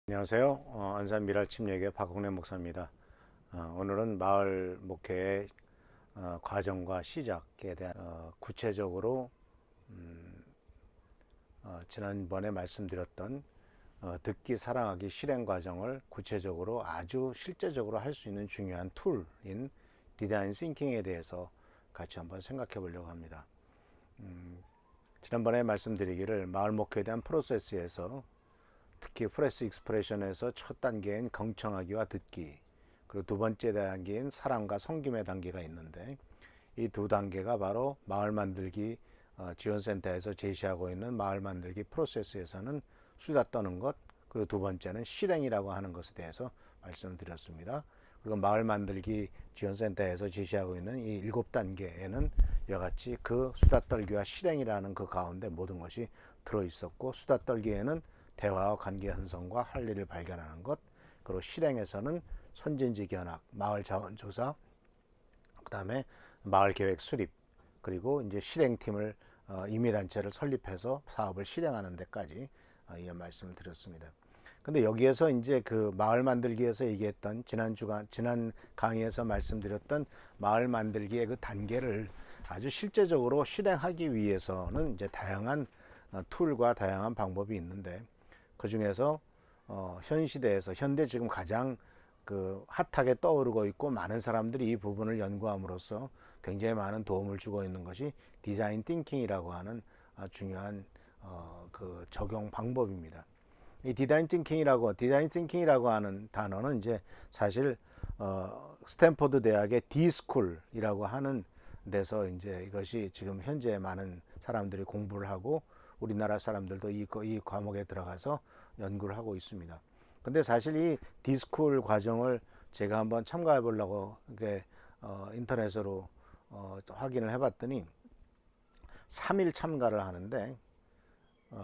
안녕하세요. 안산 미랄침례교회 박홍래 목사입니다. 오늘은 마을 목회의 과정과 시작에 대한 구체적으로 지난번에 말씀드렸던 듣기, 사랑하기 실행 과정을 구체적으로 아주 실제적으로 할 수 있는 중요한 툴인 디자인 싱킹에 대해서 같이 한번 생각해 보려고 합니다. 지난번에 말씀드리기를 마을 목회에 대한 프로세스에서 특히 프레스 익스프레션에서 첫 단계인 경청하기와 듣기, 그리고 두 번째 단계인 사랑과 섬김의 단계가 있는데, 이 두 단계가 바로 마을 만들기 지원센터에서 제시하고 있는 마을 만들기 프로세스에서는 수다 떠는 것, 그리고 두 번째는 실행이라고 하는 것에 대해서 말씀을 드렸습니다. 그리고 마을 만들기 지원센터에서 제시하고 있는 이 7단계에는 이와 같이 그 수다 떨기와 실행이라는 그 가운데 모든 것이 들어 있었고, 수다 떨기에는 대화와 관계 형성과 할 일을 발견하는 것, 그리고 실행에서는 선진지 견학, 마을 자원조사, 그 다음에 마을 계획 수립, 그리고 이제 실행팀을 임의단체를 설립해서 사업을 실행하는 데까지 이 말씀을 드렸습니다. 근데 여기에서 이제 그 마을 만들기에서 얘기했던 지난 강의에서 말씀드렸던 마을 만들기의 그 단계를 아주 실제적으로 실행하기 위해서는 이제 다양한 툴과 다양한 방법이 있는데, 그 중에서 현 시대에서 현대 지금 가장 그 핫하게 떠오르고 있고 많은 사람들이 이 부분을 연구함으로써 굉장히 많은 도움을 주고 있는 것이 디자인 띵킹이라고 하는 중요한 그 적용 방법입니다. 이 디자인 띵킹이라고 하는 단어는 이제 사실 스탠퍼드 대학의 D스쿨이라고 하는 데서 이제 이것이 지금 현재 많은 사람들이 공부를 하고 우리나라 사람들도 이 과목에 들어가서 연구를 하고 있습니다. 근데 사실 이 D스쿨 과정을 제가 한번 참가해 보려고 인터넷으로 확인을 해봤더니 3일 참가를 하는데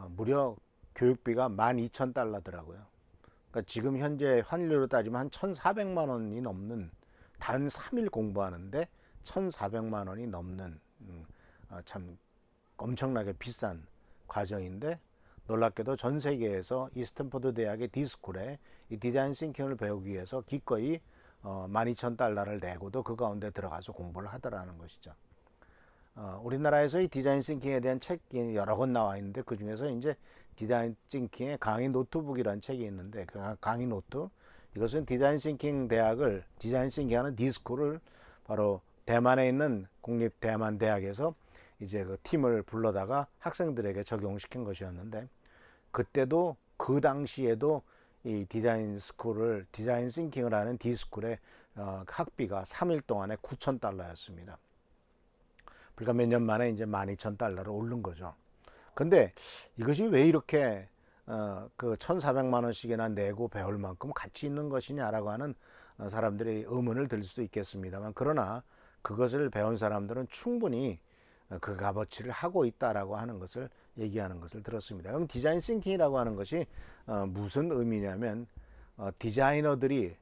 무려 교육비가 12,000달러더라고요. 그러니까 지금 현재 환율로 따지면 한 1,400만 원이 넘는, 단 3일 공부하는데 1,400만 원이 넘는 참 엄청나게 비싼 과정인데, 놀랍게도 전 세계에서 이 스탠퍼드 대학의 D스쿨에 이 디자인 싱킹을 배우기 위해서 기꺼이 12,000달러를 내고도 그 가운데 들어가서 공부를 하더라는 것이죠. 우리나라에서 이 디자인 싱킹에 대한 책이 여러 권 나와 있는데, 그 중에서 이제 디자인 싱킹의 강의 노트북이라는 책이 있는데, 그 강의 노트, 이것은 디자인 싱킹하는 D스쿨을 바로 대만에 있는 국립 대만 대학에서 이제 그 팀을 불러다가 학생들에게 적용시킨 것이었는데, 그때도 그 당시에도 이 디자인 싱킹을 하는 D스쿨의 학비가 3일 동안에 9,000달러였습니다. 불과 몇 년 만에 이제 12,000달러로 오른 거죠. 근데 이것이 왜 이렇게 그 1,400만 원씩이나 내고 배울 만큼 가치 있는 것이냐라고 하는 사람들의 의문을 들 수도 있겠습니다만, 그러나 그것을 배운 사람들은 충분히 그 값어치를 하고 있다라고 하는 것을 얘기하는 것을 들었습니다. 그럼 디자인 싱킹이라고 하는 것이 무슨 의미냐면, 디자이너들이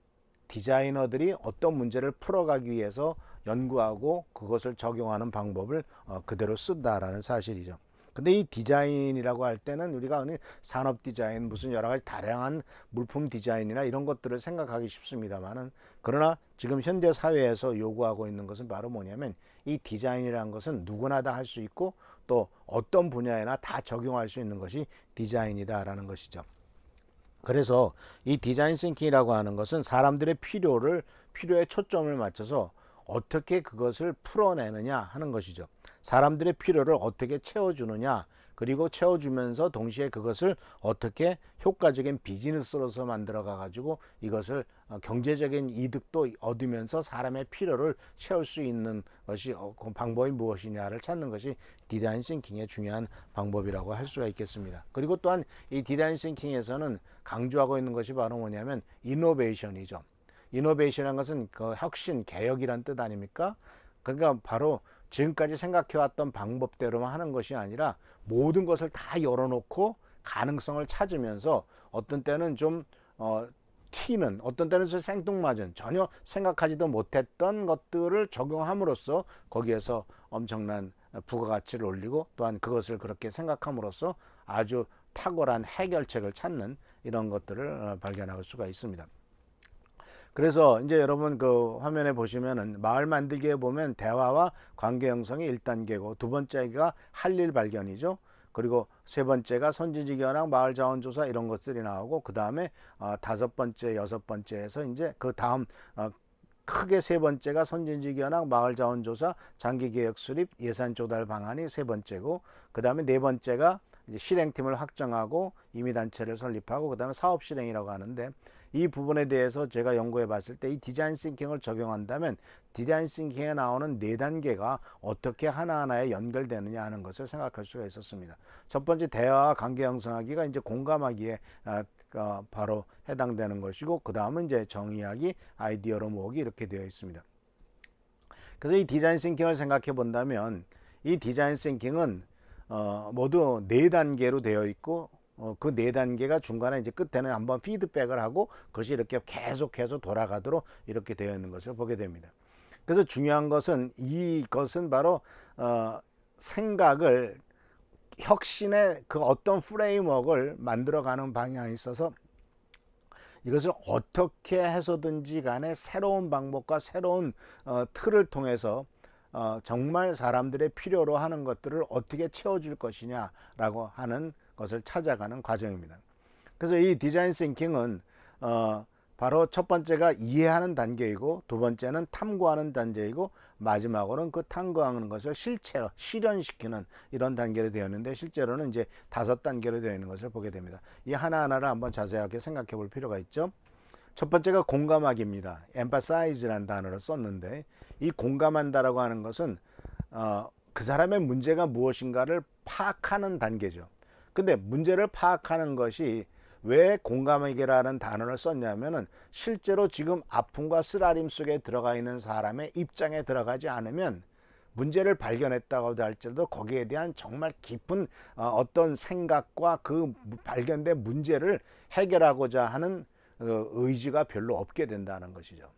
어떤 문제를 풀어가기 위해서 연구하고 그것을 적용하는 방법을 그대로 쓴다라는 사실이죠. 근데 이 디자인이라고 할 때는 우리가 산업 디자인, 무슨 여러 가지 다양한 물품 디자인이나 이런 것들을 생각하기 쉽습니다만은, 그러나 지금 현대 사회에서 요구하고 있는 것은 바로 뭐냐면, 이 디자인이라는 것은 누구나 다 할 수 있고 또 어떤 분야에나 다 적용할 수 있는 것이 디자인이다라는 것이죠. 그래서 이 디자인 싱킹이라고 하는 것은 사람들의 필요에 초점을 맞춰서 어떻게 그것을 풀어내느냐 하는 것이죠. 사람들의 필요를 어떻게 채워주느냐, 그리고 채워주면서 동시에 그것을 어떻게 효과적인 비즈니스로서 만들어가 가지고 이것을 경제적인 이득도 얻으면서 사람의 필요를 채울 수 있는 것이 그 방법이 무엇이냐를 찾는 것이 디자인 싱킹의 중요한 방법이라고 할 수가 있겠습니다. 그리고 또한 이 디자인 싱킹에서는 강조하고 있는 것이 바로 뭐냐면 이노베이션이죠. 이노베이션이라는 것은 그 혁신, 개혁이란 뜻 아닙니까? 그러니까 바로 지금까지 생각해왔던 방법대로만 하는 것이 아니라 모든 것을 다 열어놓고 가능성을 찾으면서 어떤 때는 좀 튀는, 어떤 때는 생뚱맞은, 전혀 생각하지도 못했던 것들을 적용함으로써 거기에서 엄청난 부가가치를 올리고, 또한 그것을 그렇게 생각함으로써 아주 탁월한 해결책을 찾는 이런 것들을 발견할 수가 있습니다. 그래서 이제 여러분 그 화면에 보시면은 마을 만들기에 보면 대화와 관계 형성이 1단계고 두 번째가 할 일 발견이죠. 그리고 세 번째가 선지지 견학, 마을 자원 조사 이런 것들이 나오고 그 다음에 다섯 번째, 여섯 번째에서 이제 그 다음 크게 세 번째가 선진지 견학, 마을 자원 조사, 장기 계획 수립, 예산 조달 방안이 세 번째고 그 다음에 네 번째가 이제 실행팀을 확정하고 임의단체를 설립하고 그 다음에 사업 실행이라고 하는데 이 부분에 대해서 제가 연구해 봤을 때 이 디자인 싱킹을 적용한다면 디자인 싱킹에 나오는 네 단계가 어떻게 하나하나에 연결되느냐 하는 것을 생각할 수가 있었습니다. 첫 번째 대화와 관계 형성하기가 이제 공감하기에 바로 해당되는 것이고 그 다음은 이제 정의하기, 아이디어로 모으기 이렇게 되어 있습니다. 그래서 이 디자인 싱킹을 생각해 본다면 이 디자인 싱킹은 모두 네 단계로 되어 있고 그 네 단계가 중간에 이제 끝에는 한번 피드백을 하고 그것이 이렇게 계속해서 돌아가도록 이렇게 되어 있는 것을 보게 됩니다. 그래서 중요한 것은 이것은 바로 생각을 혁신의 그 어떤 프레임워크를 만들어가는 방향에 있어서 이것을 어떻게 해서든지 간에 새로운 방법과 새로운 틀을 통해서 정말 사람들의 필요로 하는 것들을 어떻게 채워줄 것이냐라고 하는 것을 찾아가는 과정입니다. 그래서 이 디자인 싱킹은 바로 첫 번째가 이해하는 단계이고 두 번째는 탐구하는 단계이고 마지막으로는 그 탐구하는 것을 실체로 실현시키는 이런 단계로 되어 있는데 실제로는 이제 5단계로 되어 있는 것을 보게 됩니다. 이 하나하나를 한번 자세하게 생각해 볼 필요가 있죠. 첫 번째가 공감하기입니다. emphasize라는 단어를 썼는데 이 공감한다라고 하는 것은 그 사람의 문제가 무엇인가를 파악하는 단계죠. 근데 문제를 파악하는 것이 왜 공감하기라는 단어를 썼냐면은 실제로 지금 아픔과 쓰라림 속에 들어가 있는 사람의 입장에 들어가지 않으면 문제를 발견했다고 할지라도 거기에 대한 정말 깊은 어떤 생각과 그 발견된 문제를 해결하고자 하는 의지가 별로 없게 된다는 것이죠.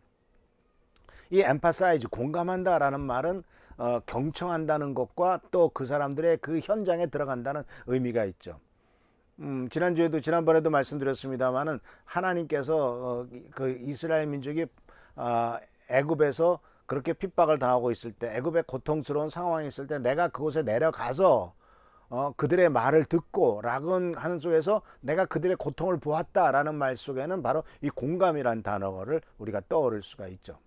이 emphasize, 공감한다라는 말은 경청한다는 것과 또 그 사람들의 그 현장에 들어간다는 의미가 있죠. 지난번에도 말씀드렸습니다만은 하나님께서 그 이스라엘 민족이 애굽에서 그렇게 핍박을 당하고 있을 때, 애굽의 고통스러운 상황이 있을 때 내가 그곳에 내려가서 그들의 말을 듣고 라고 하는 속에서 내가 그들의 고통을 보았다라는 말 속에는 바로 이 공감이라는 단어를 우리가 떠올릴 수가 있죠.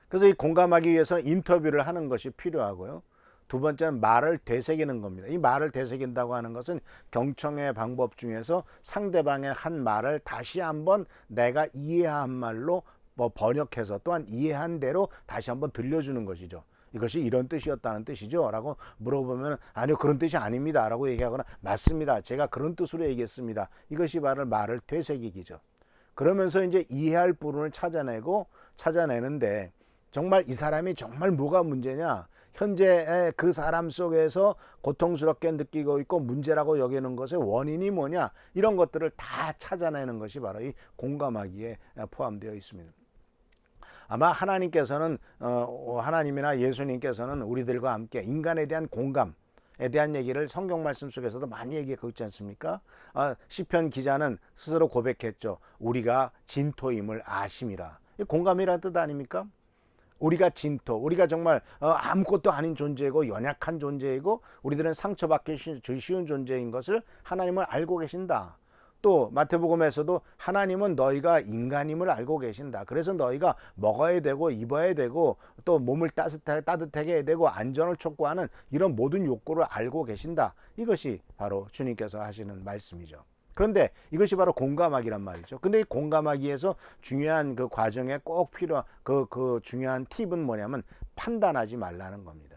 그래서 이 공감하기 위해서는 인터뷰를 하는 것이 필요하고요. 두 번째는 말을 되새기는 겁니다. 이 말을 되새긴다고 하는 것은 경청의 방법 중에서 상대방의 한 말을 다시 한번 내가 이해한 말로 번역해서 또한 이해한 대로 다시 한번 들려주는 것이죠. 이것이 이런 뜻이었다는 뜻이죠 라고 물어보면 아니요 그런 뜻이 아닙니다 라고 얘기하거나 맞습니다 제가 그런 뜻으로 얘기했습니다. 이것이 바로 말을 되새기기죠. 그러면서 이제 이해할 부분을 찾아내는데 정말 이 사람이 정말 뭐가 문제냐, 현재 그 사람 속에서 고통스럽게 느끼고 있고 문제라고 여기는 것의 원인이 뭐냐, 이런 것들을 다 찾아내는 것이 바로 이 공감하기에 포함되어 있습니다. 아마 하나님께서는 하나님이나 예수님께서는 우리들과 함께 인간에 대한 공감에 대한 얘기를 성경 말씀 속에서도 많이 얘기하고 있지 않습니까? 시편 기자는 스스로 고백했죠. 우리가 진토임을 아심이라. 공감이라는 뜻 아닙니까? 우리가 진토, 우리가 정말 아무것도 아닌 존재이고 연약한 존재이고 우리들은 상처받기 쉬운 존재인 것을 하나님은 알고 계신다. 또 마태복음에서도 하나님은 너희가 인간임을 알고 계신다. 그래서 너희가 먹어야 되고 입어야 되고 또 몸을 따뜻하게 해야 되고 안전을 촉구하는 이런 모든 욕구를 알고 계신다. 이것이 바로 주님께서 하시는 말씀이죠. 그런데 이것이 바로 공감하기란 말이죠. 근데 이 공감하기에서 중요한 그 과정에 꼭 필요한 그 중요한 팁은 뭐냐면 판단하지 말라는 겁니다.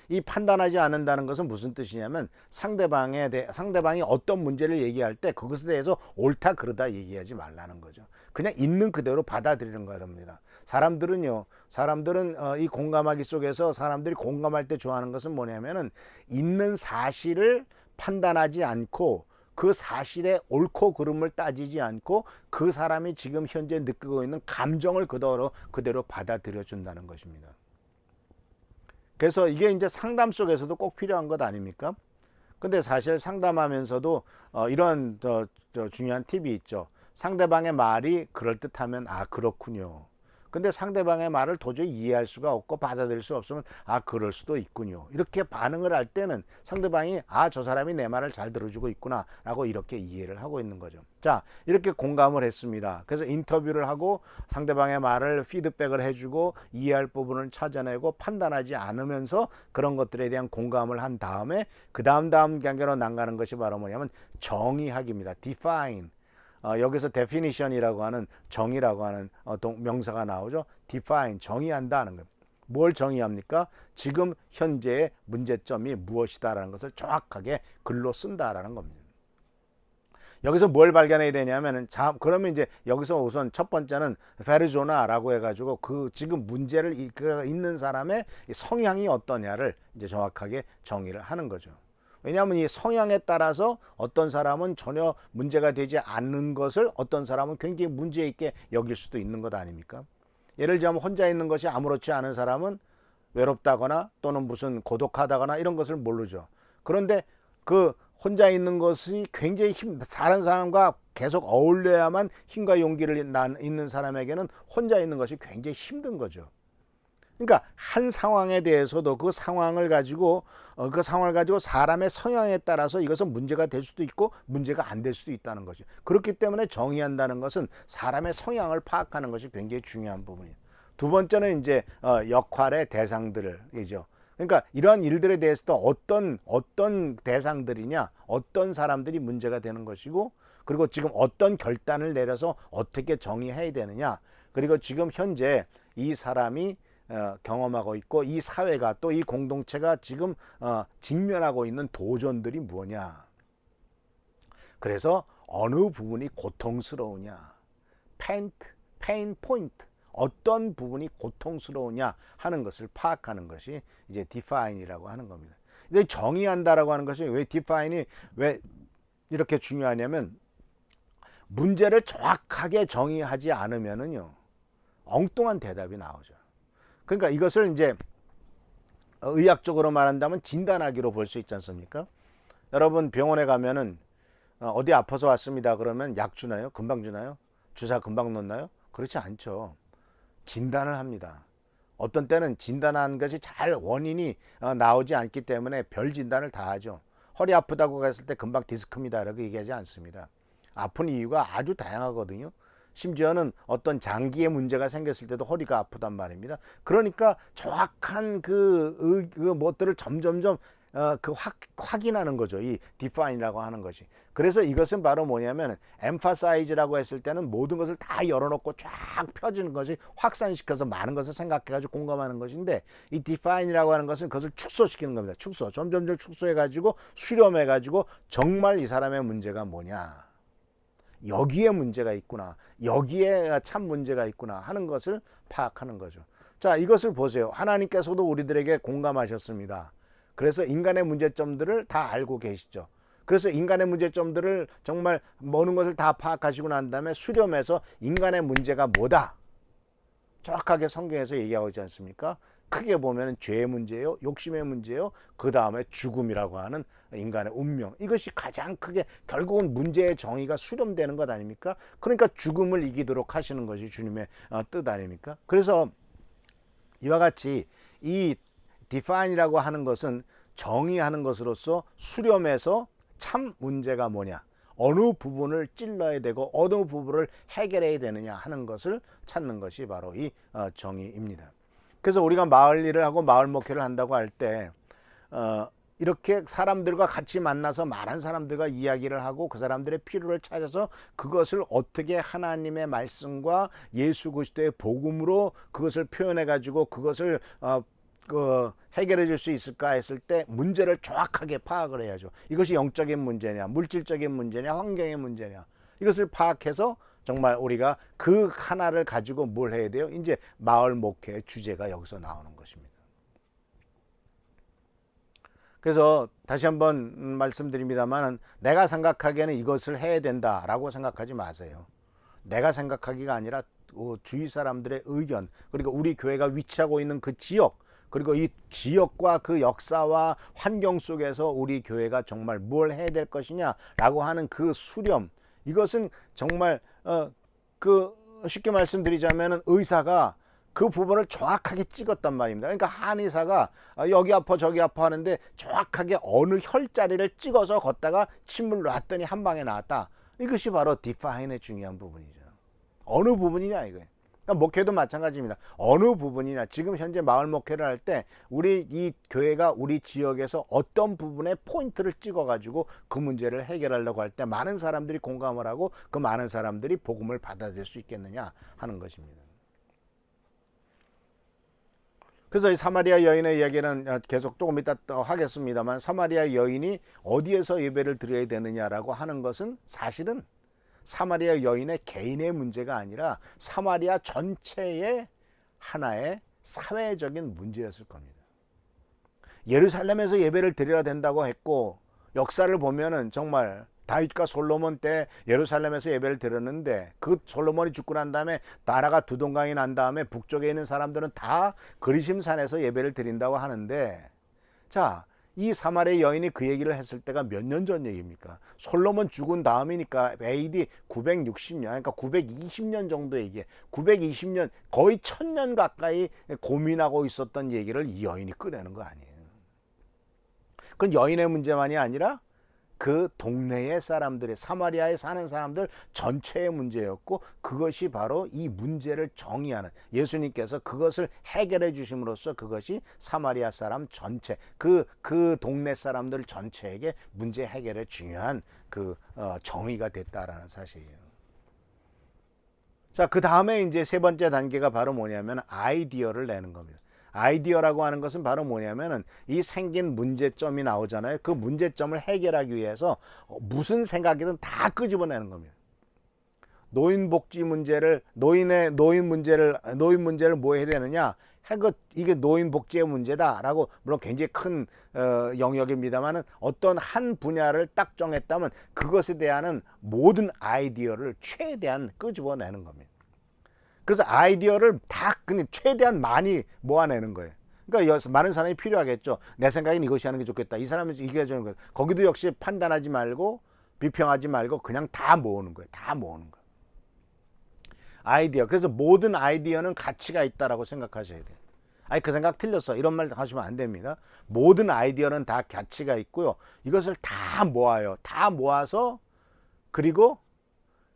이 판단하지 않는다는 것은 무슨 뜻이냐면 상대방이 어떤 문제를 얘기할 때 그것에 대해서 옳다 그르다 얘기하지 말라는 거죠. 그냥 있는 그대로 받아들이는 겁니다. 사람들은 이 공감하기 속에서 사람들이 공감할 때 좋아하는 것은 뭐냐면은 있는 사실을 판단하지 않고 그 사실의 옳고 그름을 따지지 않고 그 사람이 지금 현재 느끼고 있는 감정을 그대로 받아들여 준다는 것입니다. 그래서 이게 이제 상담 속에서도 꼭 필요한 것 아닙니까? 근데 사실 상담하면서도 이런 중요한 팁이 있죠. 상대방의 말이 그럴듯하면 아 그렇군요. 근데 상대방의 말을 도저히 이해할 수가 없고 받아들일 수 없으면 아 그럴 수도 있군요. 이렇게 반응을 할 때는 상대방이 아 저 사람이 내 말을 잘 들어주고 있구나 라고 이렇게 이해를 하고 있는 거죠. 자, 이렇게 공감을 했습니다. 그래서 인터뷰를 하고 상대방의 말을 피드백을 해주고 이해할 부분을 찾아내고 판단하지 않으면서 그런 것들에 대한 공감을 한 다음에 그 다음 단계로 나가는 것이 바로 뭐냐면 정의하기입니다. define. 여기서 definition이라고 하는 정의라고 하는 명사가 나오죠. define, 정의한다 하는 거예요. 뭘 정의합니까? 지금 현재의 문제점이 무엇이다라는 것을 정확하게 글로 쓴다라는 겁니다. 여기서 뭘 발견해야 되냐면은 그러면 이제 여기서 우선 첫 번째는 페르조나라고 해가지고 그 지금 문제를 있는 사람의 성향이 어떠냐를 이제 정확하게 정의를 하는 거죠. 왜냐하면 이 성향에 따라서 어떤 사람은 전혀 문제가 되지 않는 것을 어떤 사람은 굉장히 문제 있게 여길 수도 있는 것 아닙니까? 예를 들자면 혼자 있는 것이 아무렇지 않은 사람은 외롭다거나 또는 무슨 고독하다거나 이런 것을 모르죠. 그런데 그 혼자 있는 것이 굉장히 다른 사람과 계속 어울려야만 힘과 용기를 있는 사람에게는 혼자 있는 것이 굉장히 힘든 거죠. 그러니까 한 상황에 대해서도 그 상황을 가지고 사람의 성향에 따라서 이것은 문제가 될 수도 있고 문제가 안 될 수도 있다는 거죠. 그렇기 때문에 정의한다는 것은 사람의 성향을 파악하는 것이 굉장히 중요한 부분이에요. 두 번째는 이제 역할의 대상들이죠. 그러니까 이러한 일들에 대해서도 어떤 대상들이냐, 어떤 사람들이 문제가 되는 것이고, 그리고 지금 어떤 결단을 내려서 어떻게 정의해야 되느냐, 그리고 지금 현재 이 사람이 경험하고 있고 이 사회가 또 이 공동체가 지금 직면하고 있는 도전들이 뭐냐. 그래서 어느 부분이 고통스러우냐, 페인 포인트, 어떤 부분이 고통스러우냐 하는 것을 파악하는 것이 이제 define이라고 하는 겁니다. 근데 정의한다라고 하는 것이 왜 define이 왜 이렇게 중요하냐면 문제를 정확하게 정의하지 않으면은요 엉뚱한 대답이 나오죠. 그러니까 이것을 이제 의학적으로 말한다면 진단하기로 볼 수 있지 않습니까? 여러분 병원에 가면은 어디 아파서 왔습니다 그러면 약 주나요? 금방 주나요? 주사 금방 놓나요? 그렇지 않죠. 진단을 합니다. 어떤 때는 진단한 것이 잘 원인이 나오지 않기 때문에 별 진단을 다 하죠. 허리 아프다고 했을 때 금방 디스크입니다 라고 얘기하지 않습니다. 아픈 이유가 아주 다양하거든요. 심지어는 어떤 장기의 문제가 생겼을 때도 허리가 아프단 말입니다. 그러니까 정확한 그 것들을 점점점 확인하는 거죠. 이 define이라고 하는 것이. 그래서 이것은 바로 뭐냐면 emphasize라고 했을 때는 모든 것을 다 열어놓고 쫙 펴주는 것이 확산시켜서 많은 것을 생각해가지고 공감하는 것인데 이 define이라고 하는 것은 그것을 축소시키는 겁니다. 점점점 축소해가지고 수렴해가지고 정말 이 사람의 문제가 뭐냐. 여기에 문제가 있구나. 여기에 참 문제가 있구나 하는 것을 파악하는 거죠. 자, 이것을 보세요. 하나님께서도 우리들에게 공감하셨습니다. 그래서 인간의 문제점들을 다 알고 계시죠. 그래서 인간의 문제점들을 정말 모든 것을 다 파악하시고 난 다음에 수렴해서 인간의 문제가 뭐다. 정확하게 성경에서 얘기하고 있지 않습니까? 크게 보면 죄의 문제예요. 욕심의 문제예요. 그 다음에 죽음이라고 하는 인간의 운명. 이것이 가장 크게 결국은 문제의 정의가 수렴되는 것 아닙니까? 그러니까 죽음을 이기도록 하시는 것이 주님의 뜻 아닙니까? 그래서 이와 같이 이 define이라고 하는 것은 정의하는 것으로서 수렴해서 참 문제가 뭐냐. 어느 부분을 찔러야 되고 어느 부분을 해결해야 되느냐 하는 것을 찾는 것이 바로 이 정의입니다. 그래서 우리가 마을 일을 하고 마을 목회를 한다고 할 때 이렇게 사람들과 같이 만나서 많은 사람들과 이야기를 하고 그 사람들의 필요를 찾아서 그것을 어떻게 하나님의 말씀과 예수 그리스도의 복음으로 그것을 표현해 가지고 그것을 해결해 줄 수 있을까 했을 때 문제를 정확하게 파악을 해야죠. 이것이 영적인 문제냐, 물질적인 문제냐, 환경의 문제냐. 이것을 파악해서 정말 우리가 그 하나를 가지고 뭘 해야 돼요? 이제 마을 목회의 주제가 여기서 나오는 것입니다. 그래서 다시 한번 말씀드립니다만 내가 생각하기에는 이것을 해야 된다라고 생각하지 마세요. 내가 생각하기가 아니라 주위 사람들의 의견, 그리고 우리 교회가 위치하고 있는 그 지역, 그리고 이 지역과 그 역사와 환경 속에서 우리 교회가 정말 뭘 해야 될 것이냐라고 하는 그 수렴, 이것은 정말 그 쉽게 말씀드리자면은 의사가 그 부분을 정확하게 찍었단 말입니다. 그러니까 한의사가 여기 아파 저기 아파 하는데 정확하게 어느 혈자리를 찍어서 걷다가 침을 놨더니 한 방에 나왔다. 이것이 바로 디파인의 중요한 부분이죠. 어느 부분이냐 이거예요. 그러니까 목회도 마찬가지입니다. 어느 부분이냐. 지금 현재 마을 목회를 할 때 우리 이 교회가 우리 지역에서 어떤 부분에 포인트를 찍어 가지고 그 문제를 해결하려고 할 때 많은 사람들이 공감을 하고 그 많은 사람들이 복음을 받아들일 수 있겠느냐 하는 것입니다. 그래서 이 사마리아 여인의 이야기는 계속 조금 이따 또 하겠습니다만, 사마리아 여인이 어디에서 예배를 드려야 되느냐라고 하는 것은 사실은 사마리아 여인의 개인의 문제가 아니라 사마리아 전체의 하나의 사회적인 문제였을 겁니다. 예루살렘에서 예배를 드려야 된다고 했고, 역사를 보면은 정말 다윗과 솔로몬 때 예루살렘에서 예배를 드렸는데, 그 솔로몬이 죽고 난 다음에 나라가 두동강이 난 다음에 북쪽에 있는 사람들은 다 그리심산에서 예배를 드린다고 하는데, 자, 이 사마리아 여인이 그 얘기를 했을 때가 몇 년 전 얘기입니까? 솔로몬 죽은 다음이니까 AD 960년, 그러니까 920년 정도 얘기해. 920년, 거의 1000년 가까이 고민하고 있었던 얘기를 이 여인이 꺼내는 거 아니에요. 그건 여인의 문제만이 아니라 그 동네의 사람들의, 사마리아에 사는 사람들 전체의 문제였고, 그것이 바로 이 문제를 정의하는, 예수님께서 그것을 해결해 주심으로써 그것이 사마리아 사람 전체, 그 동네 사람들 전체에게 문제 해결에 중요한 그 정의가 됐다라는 사실이에요. 자, 그 다음에 이제 세 번째 단계가 바로 뭐냐면 아이디어를 내는 겁니다. 아이디어라고 하는 것은 바로 뭐냐면은 이 생긴 문제점이 나오잖아요. 그 문제점을 해결하기 위해서 무슨 생각이든 다 끄집어내는 겁니다. 노인 복지 문제를, 노인 문제를 뭐 해야 되느냐? 이게 노인 복지의 문제다라고, 물론 굉장히 큰 영역입니다만은 어떤 한 분야를 딱 정했다면 그것에 대한 모든 아이디어를 최대한 끄집어내는 겁니다. 그래서 아이디어를 다 그냥 최대한 많이 모아내는 거예요. 그러니까 많은 사람이 필요하겠죠. 내 생각엔 이것이 하는 게 좋겠다. 이 사람은 이게 좋은 거예요. 거기도 역시 판단하지 말고 비평하지 말고 그냥 다 모으는 거예요. 다 모으는 거예요. 아이디어. 그래서 모든 아이디어는 가치가 있다라고 생각하셔야 돼요. 아니, 그 생각 틀렸어, 이런 말 하시면 안 됩니다. 모든 아이디어는 다 가치가 있고요. 이것을 다 모아요. 다 모아서, 그리고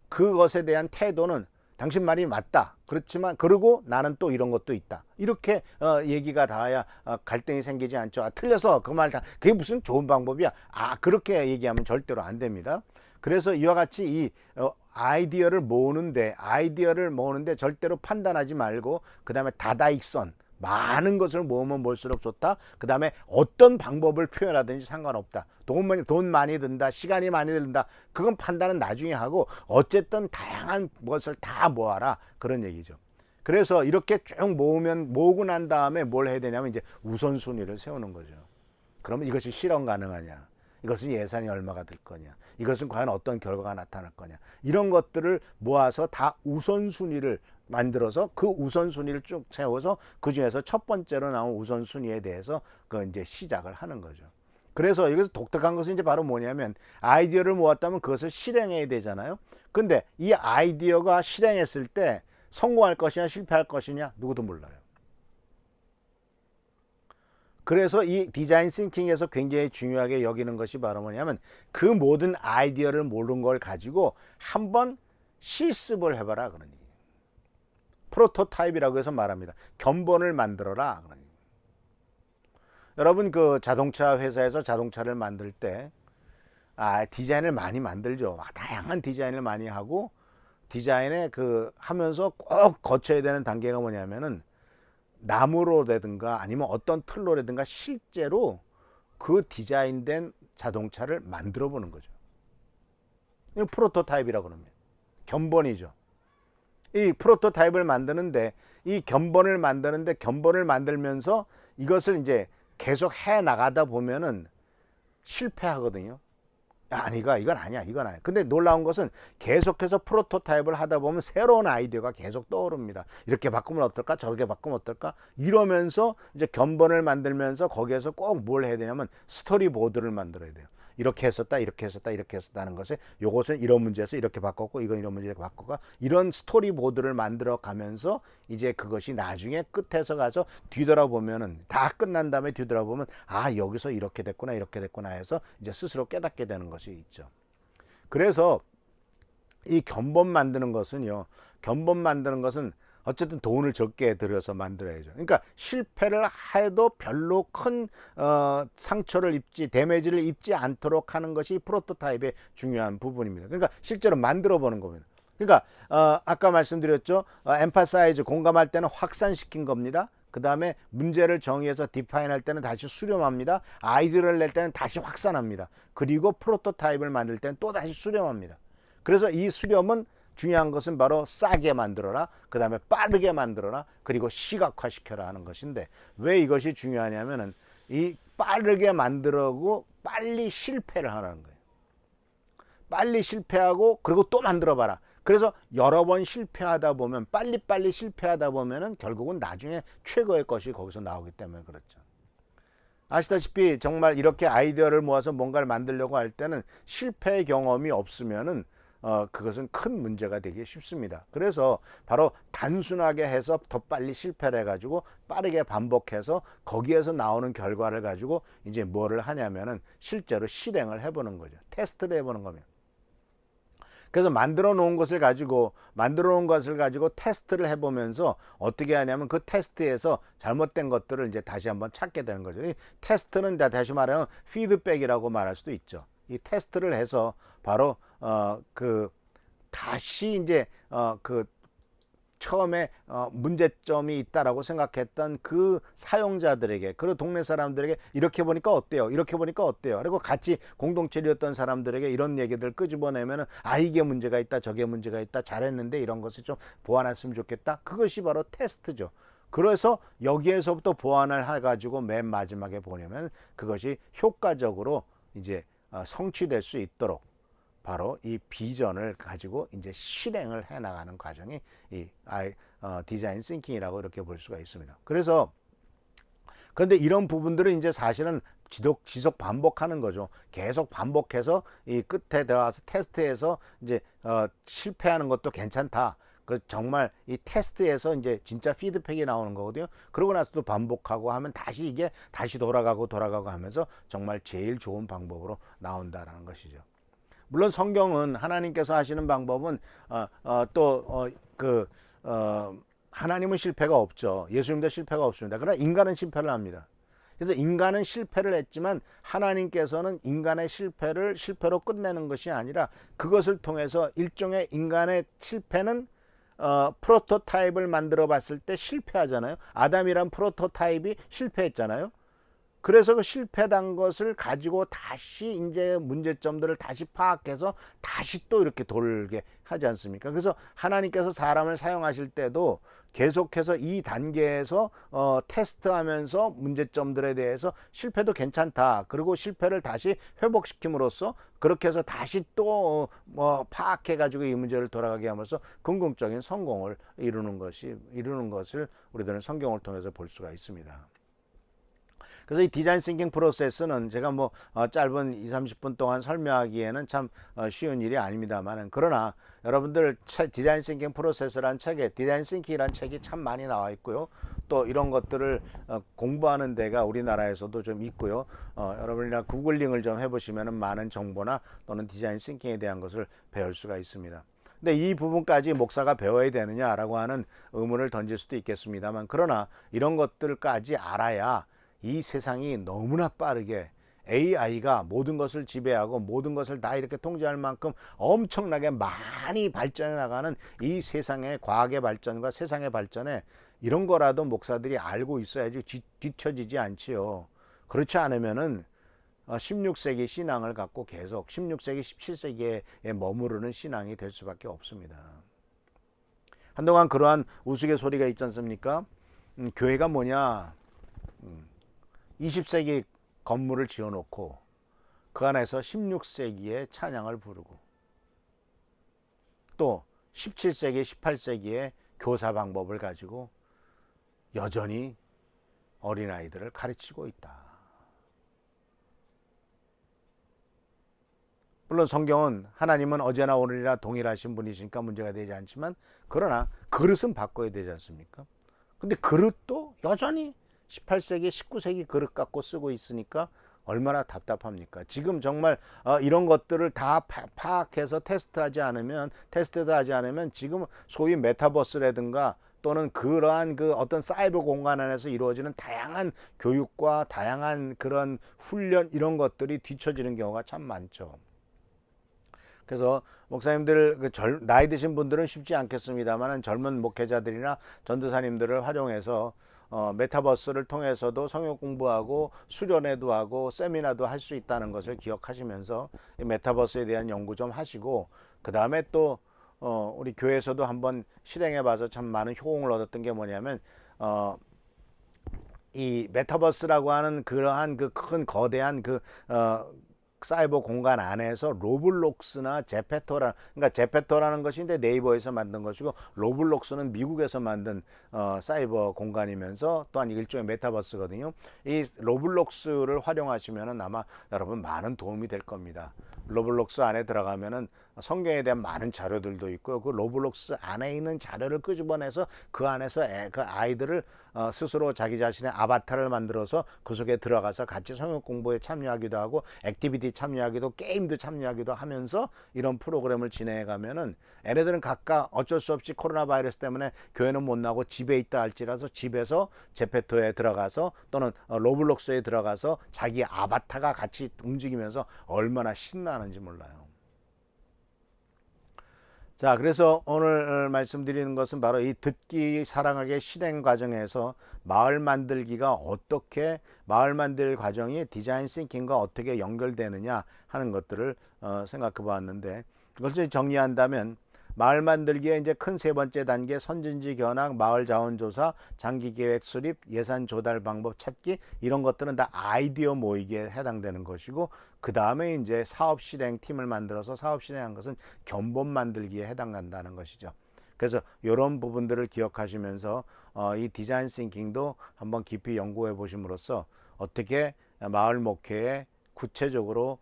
그것에 대한 태도는 당신 말이 맞다. 그렇지만 그리고 나는 또 이런 것도 있다. 이렇게 얘기가 닿아야 갈등이 생기지 않죠. 틀려서 그 말 다, 그게 무슨 좋은 방법이야. 그렇게 얘기하면 절대로 안 됩니다. 그래서 이와 같이 이 아이디어를 모으는데 절대로 판단하지 말고, 그 다음에 다다익선, 많은 것을 모으면 모을수록 좋다. 그 다음에 어떤 방법을 표현하든지 상관없다. 돈 많이 든다, 시간이 많이 든다, 그건 판단은 나중에 하고 어쨌든 다양한 것을 다 모아라, 그런 얘기죠. 그래서 이렇게 쭉 모으고 난 다음에 뭘 해야 되냐면 이제 우선순위를 세우는 거죠. 그러면 이것이 실현 가능하냐, 이것은 예산이 얼마가 들 거냐, 이것은 과연 어떤 결과가 나타날 거냐, 이런 것들을 모아서 다 우선순위를 만들어서 그 우선순위를 쭉 세워서 그 중에서 첫 번째로 나온 우선순위에 대해서 그 이제 시작을 하는 거죠. 그래서 여기서 독특한 것은 이제 바로 뭐냐면, 아이디어를 모았다면 그것을 실행해야 되잖아요. 근데 이 아이디어가 실행했을 때 성공할 것이냐 실패할 것이냐 누구도 몰라요. 그래서 이 디자인 싱킹에서 굉장히 중요하게 여기는 것이 바로 뭐냐면, 그 모든 아이디어를 모른 걸 가지고 한번 실습을 해봐라, 그런 얘기예요. 프로토타입이라고 해서 말합니다. 견본을 만들어라, 그런 얘기예요. 여러분, 그 자동차 회사에서 자동차를 만들 때 디자인을 많이 만들죠. 다양한 디자인을 많이 하고, 디자인에 하면서 꼭 거쳐야 되는 단계가 뭐냐면은, 나무로라든가 아니면 어떤 틀로라든가 실제로 그 디자인된 자동차를 만들어 보는 거죠. 이거 프로토타입이라고 합니다. 견본이죠. 이 프로토타입을 만드는데, 이 견본을 만들면서 이것을 이제 계속 해 나가다 보면은 실패하거든요. 아니 이건 아니야. 이건 아니야. 근데 놀라운 것은 계속해서 프로토타입을 하다 보면 새로운 아이디어가 계속 떠오릅니다. 이렇게 바꾸면 어떨까? 저렇게 바꾸면 어떨까? 이러면서 이제 견본을 만들면서 거기에서 꼭 뭘 해야 되냐면 스토리보드를 만들어야 돼요. 이렇게 했었다, 이렇게 했었다, 이렇게 했었다는 것에 요것은 이런 문제에서 이렇게 바꿨고 이건 이런 문제에서 바꿨고 이런 스토리보드를 만들어 가면서 이제 그것이 나중에 끝에서 가서 뒤돌아보면은 다 끝난 다음에 뒤돌아보면 아 여기서 이렇게 됐구나 해서 이제 스스로 깨닫게 되는 것이 있죠. 그래서 이 견본 만드는 것은요, 견본 만드는 것은 어쨌든 돈을 적게 들여서 만들어야죠. 그러니까 실패를 해도 별로 큰 상처를 입지, 데미지를 입지 않도록 하는 것이 프로토타입의 중요한 부분입니다. 그러니까 실제로 만들어 보는 겁니다. 그러니까 아까 말씀드렸죠. 엠파사이즈 공감할 때는 확산시킨 겁니다. 그 다음에 문제를 정의해서 디파인할 때는 다시 수렴합니다. 아이디어를 낼 때는 다시 확산합니다. 그리고 프로토타입을 만들 때는 또 다시 수렴합니다. 그래서 이 수렴은 중요한 것은 바로 싸게 만들어라, 그 다음에 빠르게 만들어라, 그리고 시각화시켜라 하는 것인데 왜 이것이 중요하냐면은 이 빠르게 만들고 빨리 실패를 하라는 거예요. 빨리 실패하고 그리고 또 만들어 봐라. 그래서 여러 번 실패하다 보면 빨리빨리 실패하다 보면은 결국은 나중에 최고의 것이 거기서 나오기 때문에 그렇죠. 아시다시피 정말 이렇게 아이디어를 모아서 뭔가를 만들려고 할 때는 실패 경험이 없으면은 그것은 큰 문제가 되기 쉽습니다. 그래서 바로 단순하게 해서 더 빨리 실패를 해가지고 빠르게 반복해서 거기에서 나오는 결과를 가지고 이제 뭐를 하냐면은 실제로 실행을 해보는 거죠. 테스트를 해보는 겁니다. 그래서 만들어 놓은 것을 가지고 테스트를 해보면서 어떻게 하냐면 그 테스트에서 잘못된 것들을 이제 다시 한번 찾게 되는 거죠. 이 테스트는 다시 말하면 피드백이라고 말할 수도 있죠. 이 테스트를 해서 바로 다시 이제 처음에 문제점이 있다라고 생각했던 그 사용자들에게, 그 동네 사람들에게 이렇게 보니까 어때요? 이렇게 보니까 어때요? 그리고 같이 공동체였던 사람들에게 이런 얘기들 끄집어내면은 아 이게 문제가 있다, 저게 문제가 있다, 잘했는데 이런 것을 좀 보완했으면 좋겠다. 그것이 바로 테스트죠. 그래서 여기에서부터 보완을 해가지고 맨 마지막에 보내면 그것이 효과적으로 이제 성취될 수 있도록 바로 이 비전을 가지고 이제 실행을 해 나가는 과정이 이 디자인 싱킹이라고 이렇게 볼 수가 있습니다. 그래서 그런데 이런 부분들은 이제 사실은 지속 반복하는 거죠. 계속 반복해서 이 끝에 들어가서 테스트해서 이제 실패하는 것도 괜찮다. 그 정말 이 테스트에서 이제 진짜 피드백이 나오는 거거든요. 그러고 나서도 반복하고 하면 다시 이게 다시 돌아가고 하면서 정말 제일 좋은 방법으로 나온다라는 것이죠. 물론 성경은 하나님께서 하시는 방법은 하나님은 실패가 없죠. 예수님도 실패가 없습니다. 그러나 인간은 실패를 합니다. 그래서 인간은 실패를 했지만 하나님께서는 인간의 실패를 실패로 끝내는 것이 아니라 그것을 통해서 일종의 인간의 실패는 프로토타입을 만들어 봤을 때 실패하잖아요. 아담이란 프로토타입이 실패했잖아요. 그래서 그 실패한 것을 가지고 다시 이제 문제점들을 다시 파악해서 다시 또 이렇게 돌게 하지 않습니까? 그래서 하나님께서 사람을 사용하실 때도 계속해서 이 단계에서 테스트하면서 문제점들에 대해서 실패도 괜찮다. 그리고 실패를 다시 회복시킴으로써 그렇게 해서 다시 또 파악해 가지고 이 문제를 돌아가게 함으로써 궁극적인 성공을 이루는 것을 우리들은 성경을 통해서 볼 수가 있습니다. 그래서 이 디자인 싱킹 프로세스는 제가 짧은 20-30분 동안 설명하기에는 참 쉬운 일이 아닙니다만은 그러나 여러분들 디자인 싱킹 프로세스라는 책에 디자인 싱킹이라는 책이 참 많이 나와 있고요. 또 이런 것들을 공부하는 데가 우리나라에서도 좀 있고요. 여러분이나 구글링을 좀 해보시면은 많은 정보나 또는 디자인 싱킹에 대한 것을 배울 수가 있습니다. 근데 이 부분까지 목사가 배워야 되느냐라고 하는 의문을 던질 수도 있겠습니다만 그러나 이런 것들까지 알아야 이 세상이 너무나 빠르게 AI가 모든 것을 지배하고 모든 것을 다 이렇게 통제할 만큼 엄청나게 많이 발전해 나가는 이 세상의 과학의 발전과 세상의 발전에 이런 거라도 목사들이 알고 있어야지 뒤처지지 않지요. 그렇지 않으면은 16세기 신앙을 갖고 계속 16세기, 17세기에 머무르는 신앙이 될 수밖에 없습니다. 한동안 그러한 우스갯소리가 있지 않습니까? 교회가 뭐냐? 20세기 건물을 지어놓고 그 안에서 16세기의 찬양을 부르고 또 17세기, 18세기의 교사 방법을 가지고 여전히 어린아이들을 가르치고 있다. 물론 성경은 하나님은 어제나 오늘이나 동일하신 분이시니까 문제가 되지 않지만, 그러나 그릇은 바꿔야 되지 않습니까? 근데 그릇도 여전히 18세기, 19세기 그릇 갖고 쓰고 있으니까 얼마나 답답합니까? 지금 정말 이런 것들을 다 파악해서 테스트도 하지 않으면 지금 소위 메타버스라든가 또는 그러한 그 어떤 사이버 공간 안에서 이루어지는 다양한 교육과 다양한 그런 훈련, 이런 것들이 뒤처지는 경우가 참 많죠. 그래서 목사님들, 나이 드신 분들은 쉽지 않겠습니다만 젊은 목회자들이나 전도사님들을 활용해서 메타버스를 통해서도 성역 공부하고 수련회도 하고 세미나도 할 수 있다는 것을 기억하시면서 이 메타버스에 대한 연구 좀 하시고, 그 다음에 또 우리 교회에서도 한번 실행해 봐서 참 많은 효용을 얻었던 게 뭐냐면, 이 메타버스라고 하는 그러한 그 큰 거대한 사이버 공간 안에서 로블록스나 제페토라, 그러니까 제페토라는 것이 이제 네이버에서 만든 것이고, 로블록스는 미국에서 만든 사이버 공간이면서 또한 일종의 메타버스거든요. 이 로블록스를 활용하시면은 아마 여러분 많은 도움이 될 겁니다. 로블록스 안에 들어가면은 성경에 대한 많은 자료들도 있고, 그 로블록스 안에 있는 자료를 끄집어내서 그 안에서 그 아이들을 스스로 자기 자신의 아바타를 만들어서 그 속에 들어가서 같이 성역 공부에 참여하기도 하고, 액티비티 참여하기도, 게임도 참여하기도 하면서 이런 프로그램을 진행해 가면은, 얘네들은 각각 어쩔 수 없이 코로나 바이러스 때문에 교회는 못 나고 집에 있다 할지라도 집에서 제페토에 들어가서 또는 로블록스에 들어가서 자기 아바타가 같이 움직이면서 얼마나 신나는지 몰라요. 자, 그래서 오늘 말씀드리는 것은 바로 이 듣기 사랑하게 실행 과정에서 마을 만들기가 어떻게, 마을 만들 과정이 디자인 싱킹과 어떻게 연결되느냐 하는 것들을 생각해 보았는데, 그것을 정리한다면 마을 만들기의 이제 큰 세 번째 단계, 선진지 견학, 마을 자원 조사, 장기 계획 수립, 예산 조달 방법 찾기, 이런 것들은 다 아이디어 모이기에 해당되는 것이고, 그 다음에 이제 사업 실행 팀을 만들어서 사업 실행한 것은 견본 만들기에 해당한다는 것이죠. 그래서 이런 부분들을 기억하시면서 이 디자인 싱킹도 한번 깊이 연구해 보심으로써 어떻게 마을 목회에 구체적으로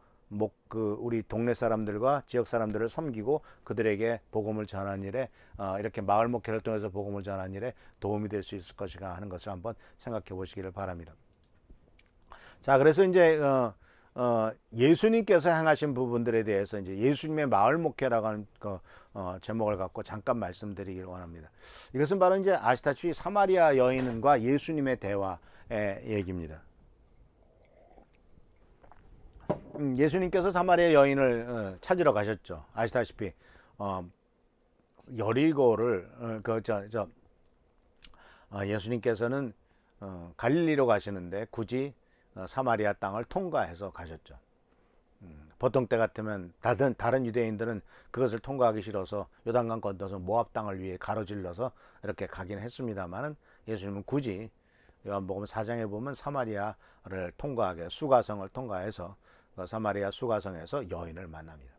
우리 동네 사람들과 지역 사람들을 섬기고 그들에게 복음을 전하는 일에, 이렇게 마을 목회를 통해서 복음을 전하는 일에 도움이 될 수 있을 것인가 하는 것을 한번 생각해 보시기를 바랍니다. 자, 그래서 이제 예수님께서 행하신 부분들에 대해서 이제 예수님의 마을 목회라고 하는 제목을 갖고 잠깐 말씀드리기를 원합니다. 이것은 바로 이제 아시다시피 사마리아 여인과 예수님의 대화의 얘기입니다. 예수님께서 사마리아 여인을 찾으러 가셨죠. 아시다시피 여리고를 예수님께서는 갈릴리로 가시는데 굳이 사마리아 땅을 통과해서 가셨죠. 보통 때 같으면 다른 유대인들은 그것을 통과하기 싫어서 요단강 건너서 모압 땅을 위해 가로질러서 이렇게 가긴 했습니다만은, 예수님은 굳이 요한복음 4장에 보면 사마리아를 통과하게, 수가성을 통과해서 사마리아 수가성에서 여인을 만납니다.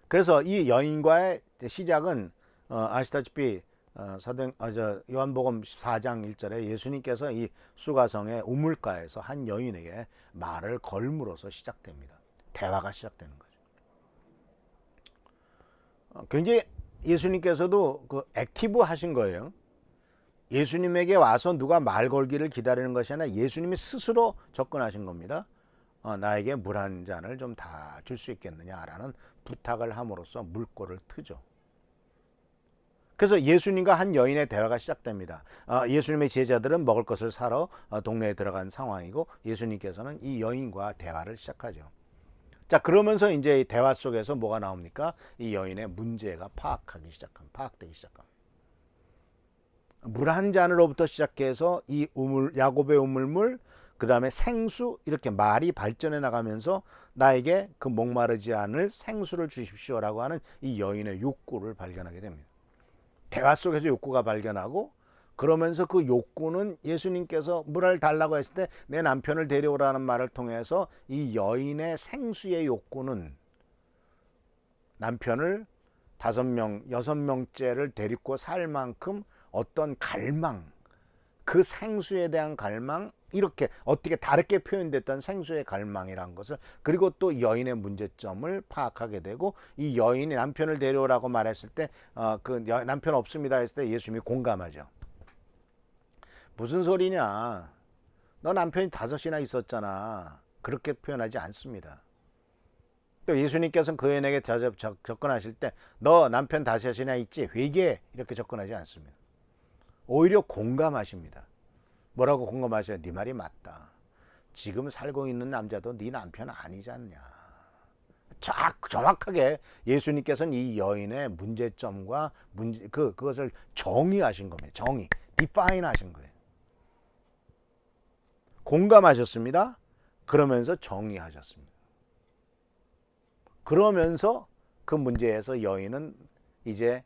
그래서 이 여인과의 시작은 아시다시피 요한복음 4장 1절에 예수님께서 이 수가성의 우물가에서 한 여인에게 말을 걸므로써 시작됩니다. 대화가 시작되는 거죠. 굉장히 예수님께서도 액티브 하신 거예요. 예수님에게 와서 누가 말 걸기를 기다리는 것이 아니라 예수님이 스스로 접근하신 겁니다. 나에게 물 한 잔을 좀 다 줄 수 있겠느냐라는 부탁을 함으로써 물꼬를 트죠. 그래서 예수님과 한 여인의 대화가 시작됩니다. 예수님의 제자들은 먹을 것을 사러 동네에 들어간 상황이고, 예수님께서는 이 여인과 대화를 시작하죠. 자, 그러면서 이제 대화 속에서 뭐가 나옵니까? 이 여인의 문제가 파악되기 시작합니다. 물 한 잔으로부터 시작해서 이 야곱의 우물물, 그 다음에 생수, 이렇게 말이 발전해 나가면서 나에게 그 목마르지 않을 생수를 주십시오라고 하는 이 여인의 욕구를 발견하게 됩니다. 대화 속에서 욕구가 발견하고, 그러면서 그 욕구는 예수님께서 물을 달라고 했을 때 내 남편을 데려오라는 말을 통해서 이 여인의 생수의 욕구는 남편을 5명, 6명째를 데리고 살 만큼 어떤 갈망, 그 생수에 대한 갈망, 이렇게 어떻게 다르게 표현됐던 생수의 갈망이란 것을, 그리고 또 여인의 문제점을 파악하게 되고, 이 여인이 남편을 데려오라고 말했을 때 남편 없습니다 했을 때 예수님이 공감하죠. 무슨 소리냐, 너 남편이 5이나 있었잖아. 그렇게 표현하지 않습니다. 또 예수님께서는 그 여인에게 접근하실 때 너 남편 5이나 있지? 회개해, 이렇게 접근하지 않습니다. 오히려 공감하십니다. 뭐라고 공감하셔요? 네 말이 맞다. 지금 살고 있는 남자도 네 남편 아니지 않냐. 정확하게 예수님께서는 이 여인의 문제점과 그것을 정의하신 겁니다. 정의, 디파인 하신 거예요. 공감하셨습니다. 그러면서 정의하셨습니다. 그러면서 그 문제에서 여인은 이제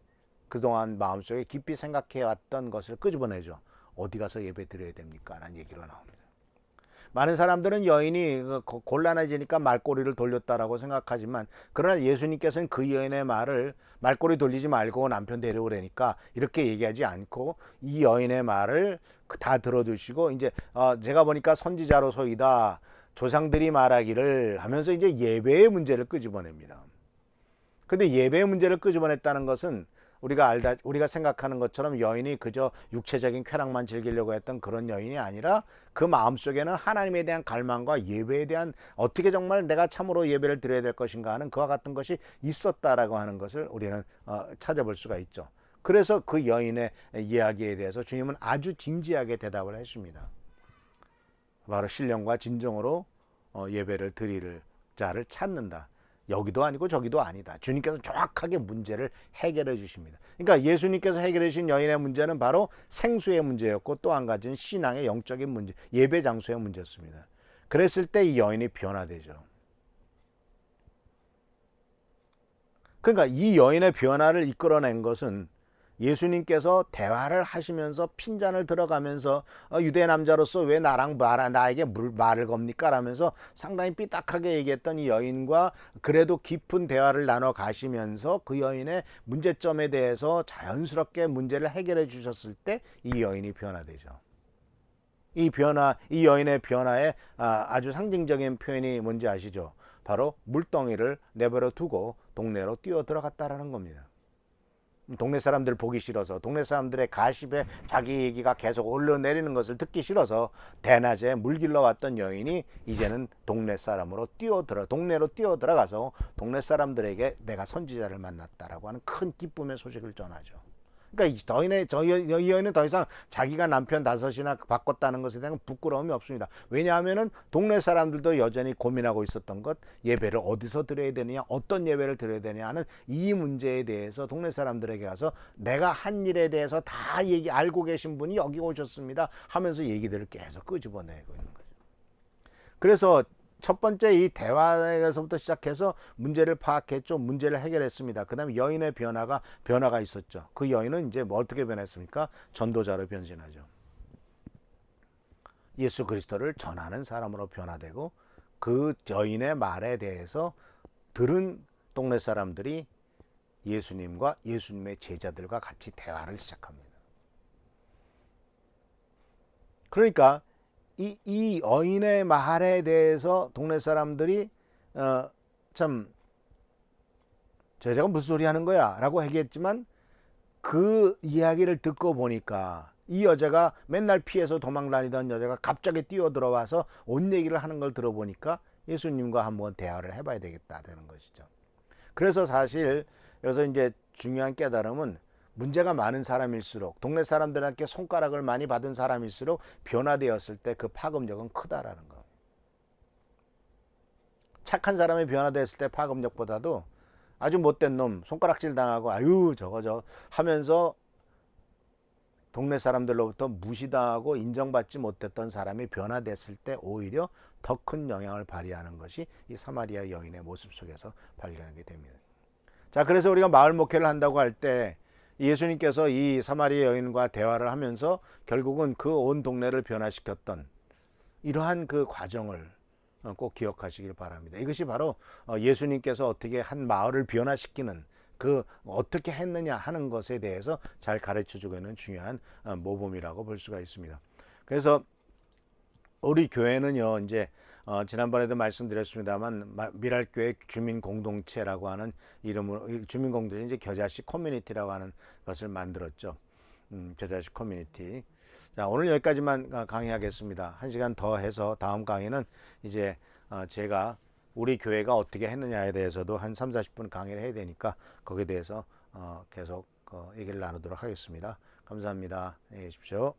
그동안 마음속에 깊이 생각해왔던 것을 끄집어내죠. 어디 가서 예배 드려야 됩니까? 라는 얘기로 나옵니다. 많은 사람들은 여인이 곤란해지니까 말꼬리를 돌렸다라고 생각하지만, 그러나 예수님께서는 그 여인의 말을 말꼬리 돌리지 말고 남편 데려오라니까 이렇게 얘기하지 않고 이 여인의 말을 다 들어주시고, 이제 제가 보니까 선지자로서이다, 조상들이 말하기를 하면서 이제 예배의 문제를 끄집어냅니다. 근데 예배의 문제를 끄집어냈다는 것은 우리가 생각하는 것처럼 여인이 그저 육체적인 쾌락만 즐기려고 했던 그런 여인이 아니라 그 마음속에는 하나님에 대한 갈망과 예배에 대한, 어떻게 정말 내가 참으로 예배를 드려야 될 것인가 하는 그와 같은 것이 있었다라고 하는 것을 우리는 찾아볼 수가 있죠. 그래서 그 여인의 이야기에 대해서 주님은 아주 진지하게 대답을 했습니다. 바로 신령과 진정으로 예배를 드릴 자를 찾는다. 여기도 아니고 저기도 아니다. 주님께서 정확하게 문제를 해결해 주십니다. 그러니까 예수님께서 해결해 주신 여인의 문제는 바로 생수의 문제였고, 또 한 가지는 신앙의 영적인 문제, 예배 장소의 문제였습니다. 그랬을 때 이 여인이 변화되죠. 그러니까 이 여인의 변화를 이끌어낸 것은 예수님께서 대화를 하시면서 핀잔을 들어가면서 유대 남자로서 왜 나에게 말을 겁니까? 라면서 상당히 삐딱하게 얘기했던 이 여인과 그래도 깊은 대화를 나눠 가시면서 그 여인의 문제점에 대해서 자연스럽게 문제를 해결해 주셨을 때 이 여인이 변화되죠. 이 여인의 변화의 아주 상징적인 표현이 뭔지 아시죠? 바로 물덩이를 내버려 두고 동네로 뛰어 들어갔다라는 겁니다. 동네 사람들 보기 싫어서, 동네 사람들의 가십에 자기 얘기가 계속 올려내리는 것을 듣기 싫어서 대낮에 물길러 왔던 여인이 이제는 동네 사람으로 동네로 뛰어 들어가서 동네 사람들에게 내가 선지자를 만났다라고 하는 큰 기쁨의 소식을 전하죠. 그러니까 이 여인은 더 이상 자기가 남편 5이나 바꿨다는 것에 대한 부끄러움이 없습니다. 왜냐하면은 동네 사람들도 여전히 고민하고 있었던 것, 예배를 어디서 드려야 되느냐, 어떤 예배를 드려야 되느냐 하는 이 문제에 대해서 동네 사람들에게 가서 내가 한 일에 대해서 다 알고 계신 분이 여기 오셨습니다 하면서 얘기들을 계속 끄집어내고 있는 거죠. 그래서 첫 번째 이 대화에서부터 시작해서 문제를 파악했죠. 문제를 해결했습니다. 그 다음에 여인의 변화가 있었죠. 그 여인은 이제 어떻게 변했습니까? 전도자로 변신하죠. 예수 그리스도를 전하는 사람으로 변화되고, 그 여인의 말에 대해서 들은 동네 사람들이 예수님과 예수님의 제자들과 같이 대화를 시작합니다. 그러니까 이 여인의 말에 대해서 동네 사람들이 참 제자가 무슨 소리 하는 거야 라고 얘기했지만, 그 이야기를 듣고 보니까 이 여자가 맨날 피해서 도망 다니던 여자가 갑자기 뛰어 들어와서 온 얘기를 하는 걸 들어보니까 예수님과 한번 대화를 해봐야 되겠다 되는 것이죠. 그래서 사실 여기서 이제 중요한 깨달음은, 문제가 많은 사람일수록, 동네 사람들한테 손가락을 많이 받은 사람일수록 변화되었을 때 그 파급력은 크다라는 거. 착한 사람이 변화됐을 때 파급력보다도 아주 못된 놈, 손가락질 당하고 아유 저거 하면서 동네 사람들로부터 무시당하고 인정받지 못했던 사람이 변화됐을 때 오히려 더 큰 영향을 발휘하는 것이 이 사마리아 여인의 모습 속에서 발견하게 됩니다. 자, 그래서 우리가 마을 목회를 한다고 할 때 예수님께서 이 사마리아 여인과 대화를 하면서 결국은 그 온 동네를 변화시켰던 이러한 그 과정을 꼭 기억하시길 바랍니다. 이것이 바로 예수님께서 어떻게 한 마을을 변화시키는 그 어떻게 했느냐 하는 것에 대해서 잘 가르쳐 주고 있는 중요한 모범이라고 볼 수가 있습니다. 그래서 우리 교회는요, 이제 지난번에도 말씀드렸습니다만 미랄교회 주민공동체라고 하는 이름으로 주민공동체 이제 겨자씨 커뮤니티라고 하는 것을 만들었죠. 겨자씨 커뮤니티. 자, 오늘 여기까지만 강의하겠습니다. 1시간 더 해서 다음 강의는 이제 제가 우리 교회가 어떻게 했느냐에 대해서도 한 3, 40분 강의를 해야 되니까 거기에 대해서 계속 얘기를 나누도록 하겠습니다. 감사합니다. 안녕히 계십시오.